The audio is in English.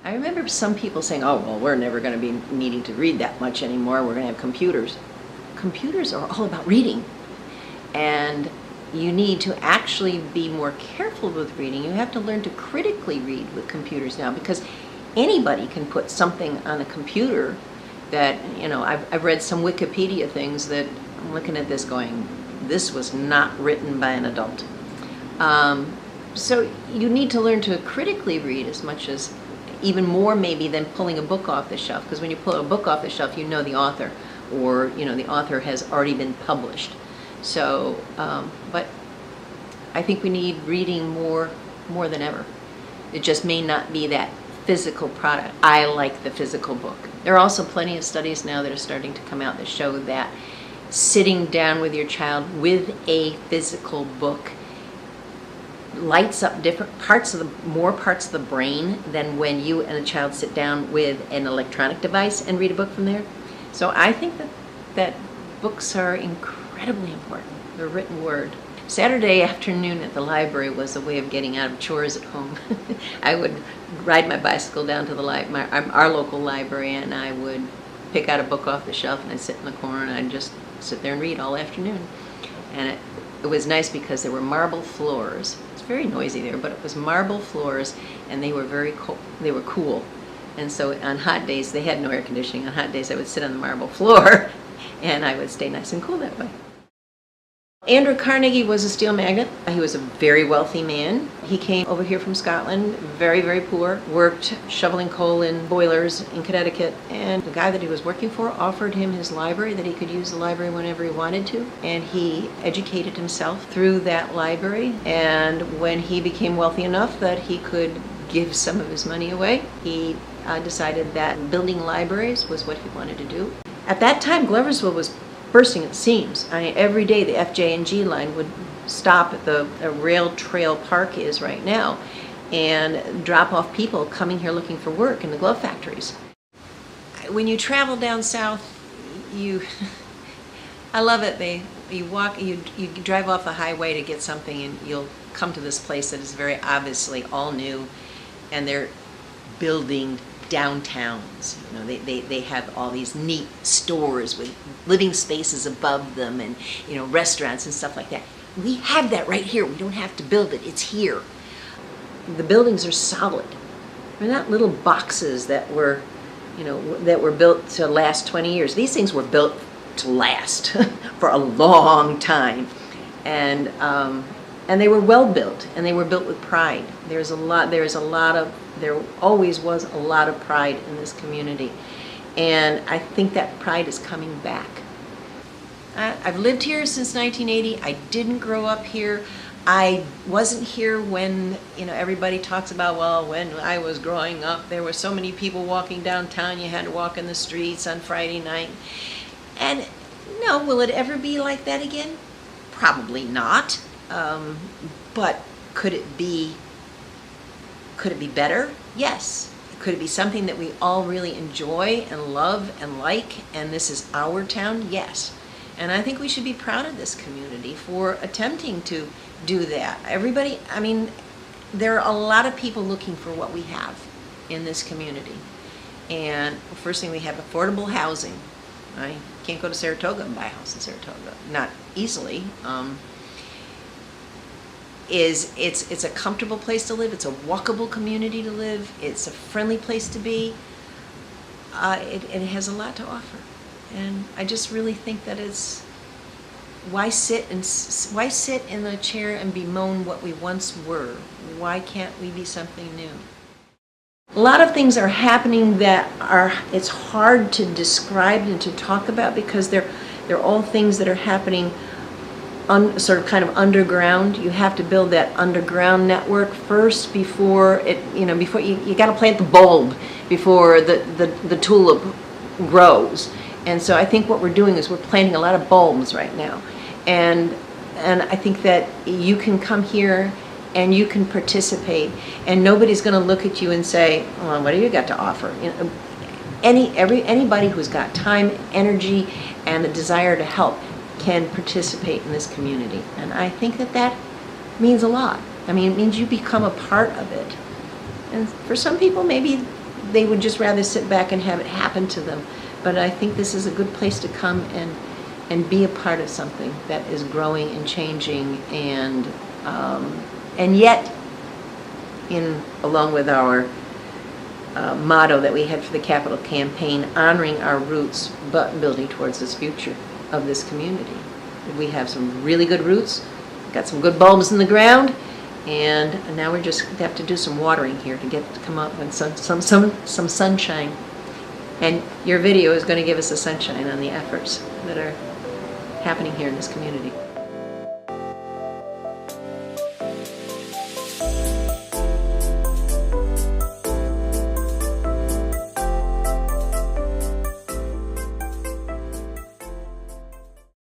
I remember some people saying, oh, well, we're never going to be needing to read that much anymore. We're going to have computers. Computers are all about reading. And you need to actually be more careful with reading. You have to learn to critically read with computers now, because anybody can put something on a computer that, I've read some Wikipedia things that I'm looking at this going, this was not written by an adult. So you need to learn to critically read as much as, even more maybe than pulling a book off the shelf, because when you pull a book off the shelf, you know the author, or the author has already been published. So, but I think we need reading more than ever. It just may not be that physical product. I like the physical book. There are also plenty of studies now that are starting to come out that show that sitting down with your child with a physical book lights up more parts of the brain than when you and a child sit down with an electronic device and read a book from there. So I think that books are incredibly important, the written word. Saturday afternoon at the library was a way of getting out of chores at home. I would ride my bicycle down to our local library, and I would pick out a book off the shelf, and I'd sit in the corner and I'd just sit there and read all afternoon. And it was nice because there were marble floors. It's very noisy there, but it was marble floors, and they were very cool. They were cool. And so on hot days, they had no air conditioning. On hot days, I would sit on the marble floor, and I would stay nice and cool that way. Andrew Carnegie was a steel magnate. He was a very wealthy man. He came over here from Scotland, very, very poor, worked shoveling coal in boilers in Connecticut, and the guy that he was working for offered him his library, that he could use the library whenever he wanted to, and he educated himself through that library. And when he became wealthy enough that he could give some of his money away, he decided that building libraries was what he wanted to do. At that time, Gloversville was bursting at the seams. Every day the FJ&G line would stop at the rail trail park is right now and drop off people coming here looking for work in the glove factories. When you travel down south, I love it. You drive off the highway to get something, and you'll come to this place that is very obviously all new, and they're building downtowns. They have all these neat stores with living spaces above them, and restaurants and stuff like that. We have that right here. We don't have to build it. It's here. The buildings are solid. They're not little boxes that were built to last 20 years. These things were built to last for a long time, and they were well built, and they were built with pride. There always was a lot of pride in this community, and I think that pride is coming back. I've lived here since 1980. I didn't grow up here. I wasn't here when everybody talks about, well, when I was growing up, there were so many people walking downtown, you had to walk in the streets on Friday night. And no, will it ever be like that again? Probably not. But could it be better? Yes. Could it be something that we all really enjoy and love and like, and this is our town? Yes. And I think we should be proud of this community for attempting to do that. Everybody, there are a lot of people looking for what we have in this community. And first thing, we have affordable housing. I can't go to Saratoga and buy a house in Saratoga. Not easily. It's a comfortable place to live. It's a walkable community to live. It's a friendly place to be. It has a lot to offer, and I just really think that why sit in the chair and bemoan what we once were? Why can't we be something new? A lot of things are happening that it's hard to describe and to talk about, because they're all things that are happening sort of kind of underground. You have to build that underground network first before before you got to plant the bulb before the tulip grows. And so I think what we're doing is we're planting a lot of bulbs right now. And I think that you can come here and you can participate, and nobody's going to look at you and say, "Oh, what do you got to offer?" Anybody who's got time, energy, and the desire to help can participate in this community, and I think that means a lot. It means you become a part of it. And for some people, maybe they would just rather sit back and have it happen to them. But I think this is a good place to come and be a part of something that is growing and changing, and yet, along with our motto that we had for the capital campaign, honoring our roots but building towards this future of this community. We have some really good roots, got some good bulbs in the ground, and now we just have to do some watering here to come up with some sunshine. And your video is going to give us the sunshine on the efforts that are happening here in this community.